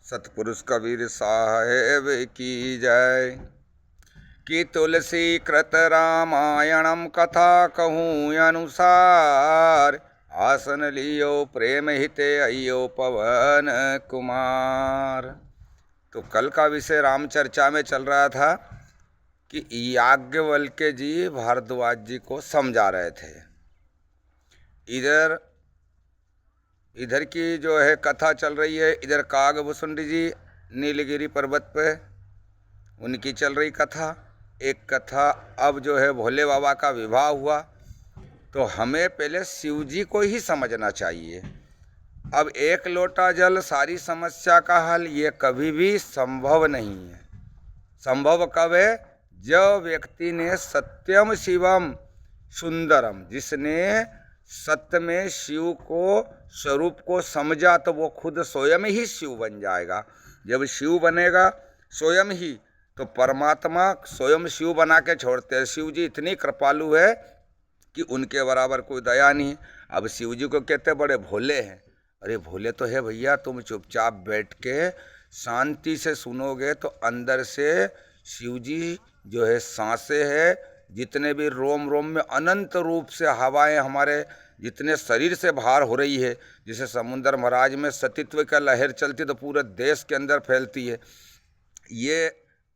सतपुरुष कबीर साहेब की जय। कि तुलसी कृत रामायणम कथा कहूँ अनुसार, आसन लियो प्रेम हिते अयो पवन कुमार। तो कल का विषय राम चर्चा में चल रहा था कि याज्ञवल्क्य जी भारद्वाज जी को समझा रहे थे। इधर की जो है कथा चल रही है, इधर कागभूषुंडी जी नीलगिरी पर्वत पे उनकी चल रही कथा। एक कथा अब जो है भोले बाबा का विवाह हुआ, तो हमें पहले शिव जी को ही समझना चाहिए। अब एक लोटा जल सारी समस्या का हल, ये कभी भी संभव नहीं है। संभव कब है? जब व्यक्ति ने सत्यम शिवम सुंदरम, जिसने सत्य में शिव को स्वरूप को समझा, तो वो खुद स्वयं ही शिव बन जाएगा। जब शिव बनेगा स्वयं ही, तो परमात्मा स्वयं शिव बना के छोड़ते हैं। शिव जी इतनी कृपालु है कि उनके बराबर कोई दया नहीं। अब शिव जी को कहते बड़े भोले हैं। अरे भोले तो है भैया, तुम चुपचाप बैठ के शांति से सुनोगे तो अंदर से शिव जी जो है सांसें है, जितने भी रोम रोम में अनंत रूप से हवाएं हमारे जितने शरीर से बाहर हो रही है, जैसे समुद्र महाराज में सतीत्व का लहर चलती तो पूरे देश के अंदर फैलती है। ये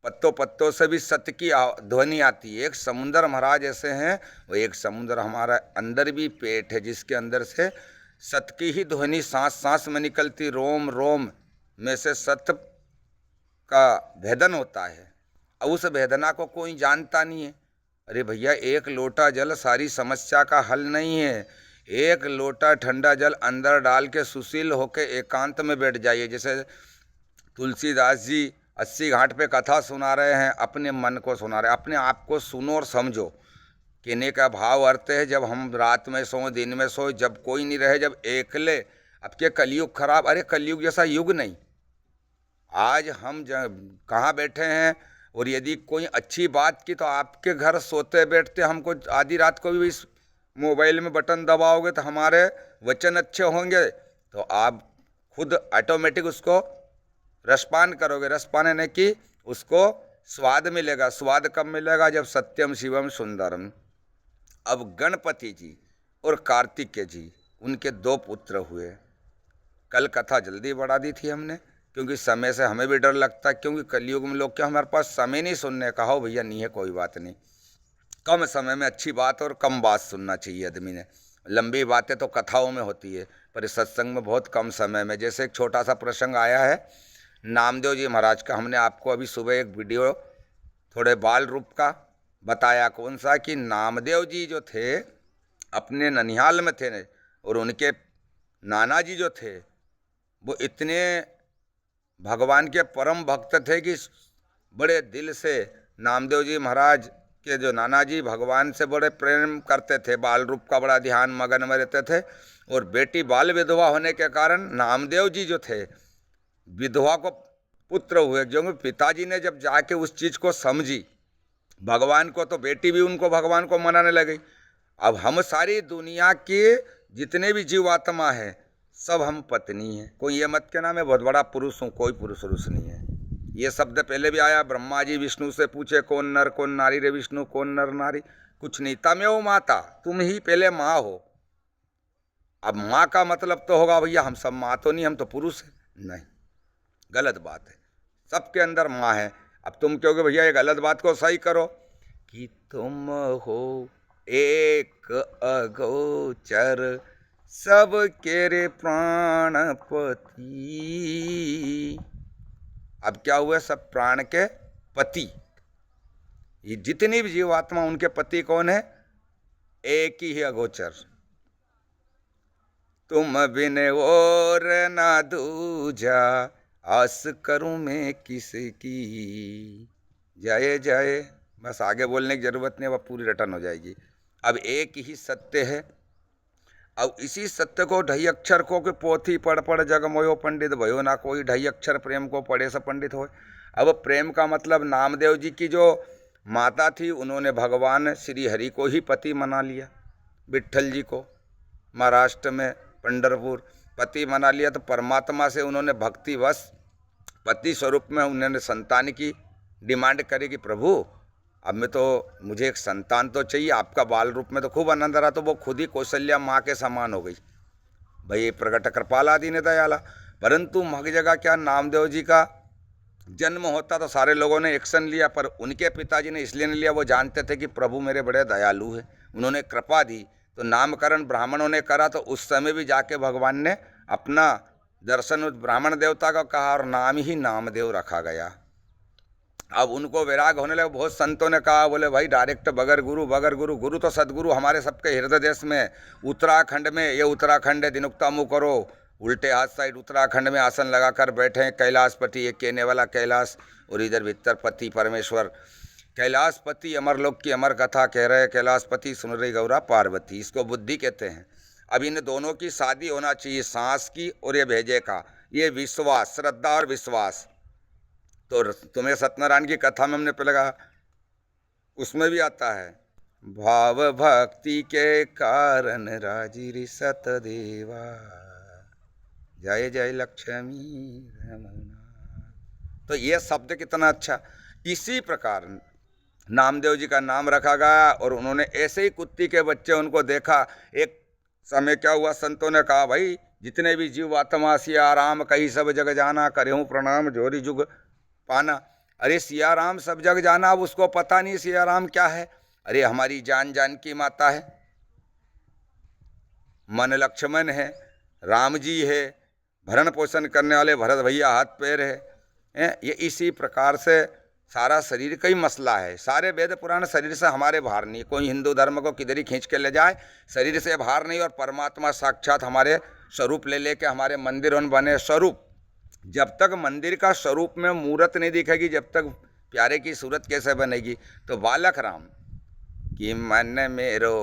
पत्तों पत्तों से भी सत्य की ध्वनि आती है। एक समुद्र महाराज ऐसे हैं, वो एक समुद्र हमारा अंदर भी पेट है, जिसके अंदर से सत्य की ही ध्वनि सांस सांस में निकलती, रोम रोम में से सत्य का भेदन होता है। अब उस भेदना को कोई जानता नहीं है। अरे भैया, एक लोटा जल सारी समस्या का हल नहीं है। एक लोटा ठंडा जल अंदर डाल के सुशील होके एकांत में बैठ जाइए। जैसे तुलसीदास जी 80 घाट पे कथा सुना रहे हैं, अपने मन को सुना रहे हैं। अपने आप को सुनो और समझो। कहने का भाव अर्थ है, जब हम रात में सोए, दिन में सोए, जब कोई नहीं रहे, जब एकले। अब के कलयुग खराब? अरे कलयुग जैसा युग नहीं। आज हम कहाँ बैठे हैं, और यदि कोई अच्छी बात की तो आपके घर सोते बैठते हमको आधी रात को भी इस मोबाइल में बटन दबाओगे तो हमारे वचन अच्छे होंगे, तो आप खुद ऑटोमेटिक उसको रसपान करोगे। रसपान यानी कि उसको स्वाद मिलेगा। स्वाद कब मिलेगा? जब सत्यम शिवम सुंदरम। अब गणपति जी और कार्तिकेय जी, उनके 2 पुत्र हुए। कल कथा जल्दी बढ़ा दी थी हमने, क्योंकि समय से हमें भी डर लगता है। क्योंकि कलयुग में लोग क्या, हमारे पास समय नहीं सुनने का। हो भैया, नहीं है कोई बात नहीं। कम समय में अच्छी बात और कम बात सुनना चाहिए आदमी ने। लंबी बातें तो कथाओं में होती है, पर इस सत्संग में बहुत कम समय में। जैसे एक छोटा सा प्रसंग आया है नामदेव जी महाराज का। हमने आपको अभी सुबह एक वीडियो थोड़े बाल रूप का बताया। कौन सा? कि नामदेव जी जो थे अपने ननिहाल में थे, और उनके नाना जी जो थे वो इतने भगवान के परम भक्त थे कि बड़े दिल से नामदेव जी महाराज के जो नाना जी भगवान से बड़े प्रेम करते थे। बाल रूप का बड़ा ध्यान मगन में रहते थे। और बेटी बाल विधवा होने के कारण नामदेव जी जो थे विधवा को पुत्र हुए। जो पिताजी ने जब जाके उस चीज़ को समझी भगवान को, तो बेटी भी उनको भगवान को मनाने लगी। अब हम सारी दुनिया के जितने भी जीवात्मा है, सब हम पत्नी हैं। कोई ये मत कहना मैं बहुत बड़ा पुरुष हूँ, कोई पुरुष उरुष नहीं है। ये शब्द पहले भी आया। ब्रह्मा जी विष्णु से पूछे कौन नर कौन नारी, रे विष्णु कौन नर नारी? कुछ नहीं, तमेव माता, तुम ही पहले माँ हो। अब माँ का मतलब तो होगा भैया हम सब माँ तो नहीं, हम तो पुरुष हैं। नहीं, गलत बात है। सबके अंदर माँ है। अब तुम कहोगे भैया ये गलत बात को सही करो, कि तुम हो एक अगोचर सब के रे प्राणपति। अब क्या हुआ? सब प्राण के पति। ये जितनी भी जीवात्मा, उनके पति कौन है? एक ही है, अगोचर। तुम बिन और ना दूजा, आस करूं मैं किसकी। जय जय। बस आगे बोलने की जरूरत नहीं, अब पूरी रटन हो जाएगी। अब एक ही सत्य है। अब इसी सत्य को ढाई अक्षर को कि पोथी पढ़ पढ़ जग मोयो पंडित भयो ना कोई, ढाई अक्षर प्रेम को पढ़े से पंडित हो। अब प्रेम का मतलब नामदेव जी की जो माता थी, उन्होंने भगवान श्री हरि को ही पति मना लिया। विट्ठल जी को महाराष्ट्र में पंढरपुर पति मना लिया, तो परमात्मा से उन्होंने भक्तिवश पति स्वरूप में उन्होंने संतान की डिमांड करी कि प्रभु अब मैं तो मुझे एक संतान तो चाहिए। आपका बाल रूप में तो खूब आनंद रहा, तो वो खुद ही कौशल्या माँ के समान हो गई। भाई प्रकट कृपाल आदि ने दयाला। परंतु मग जगह क्या नामदेव जी का जन्म होता तो सारे लोगों ने एक्शन लिया, पर उनके पिताजी ने इसलिए नहीं लिया, वो जानते थे कि प्रभु मेरे बड़े दयालु हैं, उन्होंने कृपा दी। तो नामकरण ब्राह्मणों ने करा, तो उस समय भी जाके भगवान ने अपना दर्शन उस ब्राह्मण देवता का कहा और नाम ही नामदेव रखा गया। अब उनको वैराग होने लगे। बहुत संतों ने कहा, बोले भाई डायरेक्ट बगर गुरु, बगर गुरु, गुरु तो सदगुरु हमारे सबके हृदय देश में उत्तराखंड में, ये उत्तराखंड है, दिनुक्ता मुँह करो, उल्टे हाथ साइड उत्तराखंड में आसन लगाकर बैठे हैं कैलाशपति, ये कहने वाला कैलाश, और इधर भीतरपति परमेश्वर। कैलाशपति अमरलोक की अमर कथा कह रहे, कैलाशपति सुन रही गौरा पार्वती, इसको बुद्धि कहते हैं। अब इन दोनों की शादी होना चाहिए, सांस की और ये भेजे का, ये विश्वास, श्रद्धा और विश्वास। तो तुम्हें सत्यनारायण की कथा में हमने पहले कहा, उसमें भी आता है, भाव भक्ति के कारण राजिरी सतदेवा, जय जय लक्ष्मी रमना। तो ये शब्द कितना अच्छा। इसी प्रकार नामदेव जी का नाम रखा गया, और उन्होंने ऐसे ही कुत्ती के बच्चे उनको देखा। एक समय क्या हुआ, संतों ने कहा भाई जितने भी जीव आत्मा सिया राम कहीं सब जग जाना, करेहूँ प्रणाम जोरी जुग पाना। अरे सिया राम सब जग जाना, अब उसको पता नहीं सिया राम क्या है। अरे हमारी जान जान की माता है, मन लक्ष्मण है, राम जी है, भरण पोषण करने वाले भरत भैया हाथ पैर है। ये इसी प्रकार से सारा शरीर का ही मसला है। सारे वेद पुराण शरीर से हमारे बाहर नहीं, कोई हिंदू धर्म को किधर ही खींच के ले जाए, शरीर से बाहर नहीं। और परमात्मा साक्षात हमारे स्वरूप ले लेके हमारे मंदिर उन बने स्वरूप। जब तक मंदिर का स्वरूप में मूर्त नहीं दिखेगी, जब तक प्यारे की सूरत कैसे बनेगी। तो बालक राम कि मन मेरो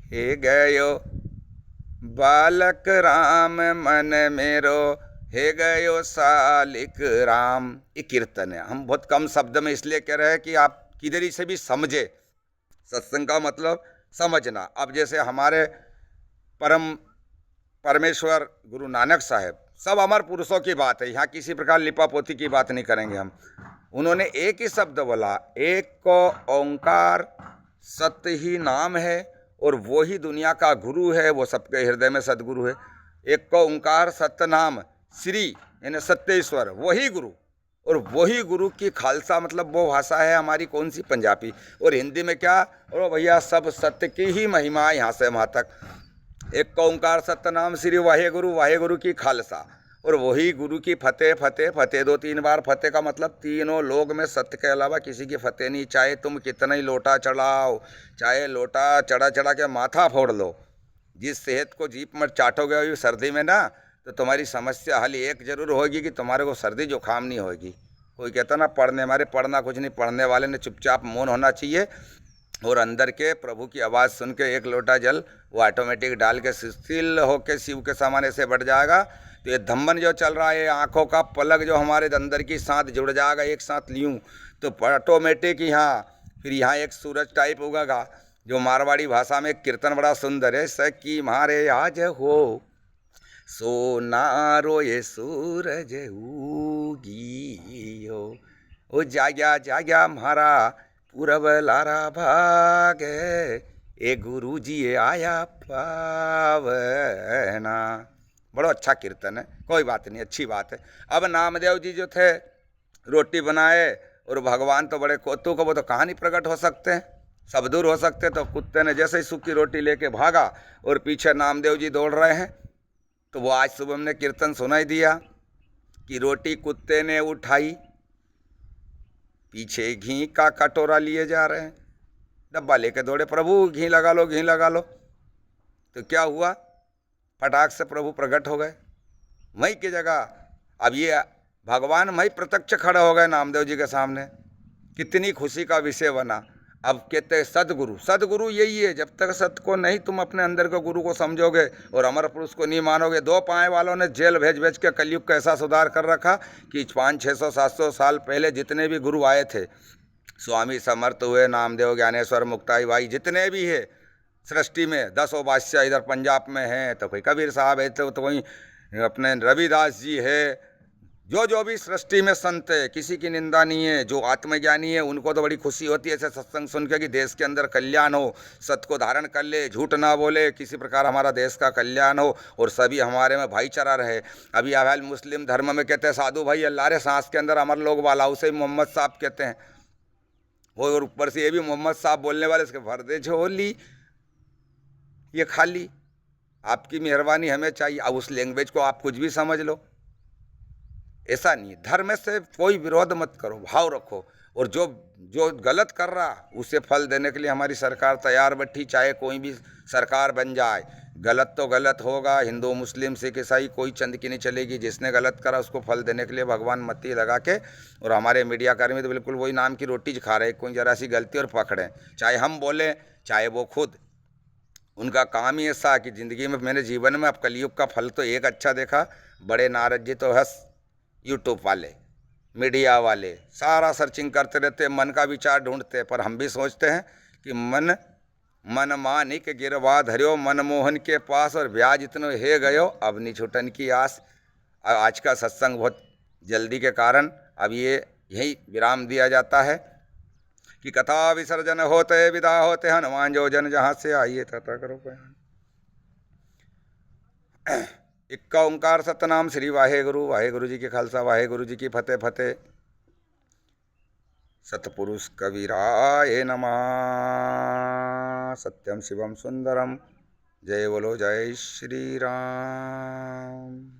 हे गयो, बालक राम मन मेरो हे गयो सालिक राम। ये कीर्तन है, हम बहुत कम शब्द में इसलिए कह रहे हैं कि आप किधर ही से भी समझे। सत्संग का मतलब समझना। अब जैसे हमारे परम परमेश्वर गुरु नानक साहब, सब अमर पुरुषों की बात है, यहाँ किसी प्रकार लिपा पोती की बात नहीं करेंगे हम। उन्होंने एक ही शब्द बोला, एक को ओंकार सत्य ही नाम है, और वो ही दुनिया का गुरु है, वो सबके हृदय में सदगुरु है। एक को ओंकार सत्य नाम श्री यानी सत्येश्वर, वही गुरु। और वही गुरु की खालसा मतलब वो भाषा है हमारी कौन सी, पंजाबी। और हिंदी में क्या, और भैया सब सत्य की ही महिमा, यहाँ से वहाँ तक। एक को ओंकार सत्य नाम श्री वाहे गुरु की खालसा, और वही गुरु की फतेह फतेह फतेह। 2-3 बार फतेह का मतलब तीनों लोग में सत्य के अलावा किसी की फतेह नहीं। चाहे तुम कितना ही लोटा चढ़ाओ, चाहे लोटा चढ़ा चढ़ा के माथा फोड़ लो, जिस सेहत को जीप में चाटोगे सर्दी में ना, तो तुम्हारी समस्या हल एक जरूर होगी कि तुम्हारे को सर्दी जुकाम नहीं होगी। कोई कहता ना पढ़ने, हमारे पढ़ना कुछ नहीं, पढ़ने वाले ने चुपचाप मौन होना चाहिए, और अंदर के प्रभु की आवाज़ सुन के एक लोटा जल वो ऑटोमेटिक डाल के शिथिल होके शिव के सामने से बढ़ जाएगा। तो ये धम्मन जो चल रहा है, आँखों का पलक जो हमारे अंदर की साथ जुड़ जाएगा, एक साथ ल्यूँ तो ऑटोमेटिक यहाँ फिर यहाँ एक सूरज टाइप उगेगा। जो मारवाड़ी भाषा में कीर्तन बड़ा सुंदर है, सकी मारे आज हो सोनारो ये सूरज उगी हो, ओ जाग्या जाग्या म्हारा पूरब लारा भाग, ए गुरु जी आया पावना। बड़ा अच्छा कीर्तन है, कोई बात नहीं, अच्छी बात है। अब नामदेव जी जो थे रोटी बनाए, और भगवान तो बड़े कोतू को, वो तो कहाँ नहीं प्रकट हो सकते हैं, सब दूर हो सकते। तो कुत्ते ने जैसे ही सूखी रोटी लेके भागा, और पीछे नामदेव जी दौड़ रहे हैं। तो वो आज सुबह हमने कीर्तन सुनाई दिया कि रोटी कुत्ते ने उठाई, पीछे घी का कटोरा लिए जा रहे हैं, डब्बा लेके दौड़े, प्रभु घी लगा लो घी लगा लो। तो क्या हुआ, फटाक से प्रभु प्रकट हो गए वहीं की जगह। अब ये भगवान वहीं प्रत्यक्ष खड़े हो गए नामदेव जी के सामने, कितनी खुशी का विषय बना। अब कहते हैं सदगुरु, सदगुरु यही है, जब तक सत्य को नहीं तुम अपने अंदर के गुरु को समझोगे और अमर पुरुष को नहीं मानोगे। 2 पाए वालों ने जेल भेज भेज के कलयुग का ऐसा सुधार कर रखा कि 500-600-700 साल पहले जितने भी गुरु आए थे, स्वामी समर्थ हुए, नामदेव, ज्ञानेश्वर, मुक्ताई भाई, जितने भी है सृष्टि में, 10 बादशाह इधर पंजाब में हैं, तो कोई कबीर साहब है, तो कोई अपने रविदास जी है, जो भी सृष्टि में संत है, किसी की निंदा नहीं है। जो आत्मज्ञानी है उनको तो बड़ी खुशी होती है ऐसे सत्संग सुन के कि देश के अंदर कल्याण हो, सत्य को धारण कर ले, झूठ ना बोले, किसी प्रकार हमारा देश का कल्याण हो और सभी हमारे में भाईचारा रहे। अभी अवैल मुस्लिम धर्म में कहते हैं साधु भाई अल्लाह रे, सांस के अंदर अमर लोग वाला, उसे मोहम्मद साहब कहते हैं वो। और ऊपर से ये भी मोहम्मद साहब बोलने वाले, इसके भर दे झोली ये खाली। आपकी मेहरबानी हमें चाहिए। अब उस लैंग्वेज को आप कुछ भी समझ लो, ऐसा नहीं। धर्म से कोई विरोध मत करो, भाव रखो। और जो जो गलत कर रहा उसे फल देने के लिए हमारी सरकार तैयार बैठी, चाहे कोई भी सरकार बन जाए। गलत तो गलत होगा, हिंदू मुस्लिम सिख ईसाई कोई चंद की नहीं चलेगी। जिसने गलत करा उसको फल देने के लिए भगवान मत्ती लगा के। और हमारे मीडिया कर्मी तो बिल्कुल वही नाम की रोटी खा रहे, कोई जरा सी गलती और पकड़े, चाहे हम बोले चाहे वो खुद। उनका काम ही ऐसा कि ज़िंदगी में, मैंने जीवन में अब कलयुग का फल तो एक अच्छा देखा, बड़े नारद जी तो हंस यूट्यूब वाले, मीडिया वाले सारा सर्चिंग करते रहते, मन का विचार ढूंढते। पर हम भी सोचते हैं कि मन मानिक गिरवा धर्यो, मनमोहन के पास और ब्याज इतनो हे गयो, अब नहीं छुटन की आस। आज का सत्संग बहुत जल्दी के कारण अब ये यही विराम दिया जाता है कि कथा विसर्जन होते विदा होते हनुमान जो जन जहाँ से आइए तथा करो बयान। इक्का ओंकार सतनाम श्री वाहेगुरु। वाहेगुरु जी की खालसा, वाहेगुरु जी की फतेह फतेह। सतपुरुष कबीराय नमः। सत्यम शिवम सुंदरम। जय बोलो जय श्री राम।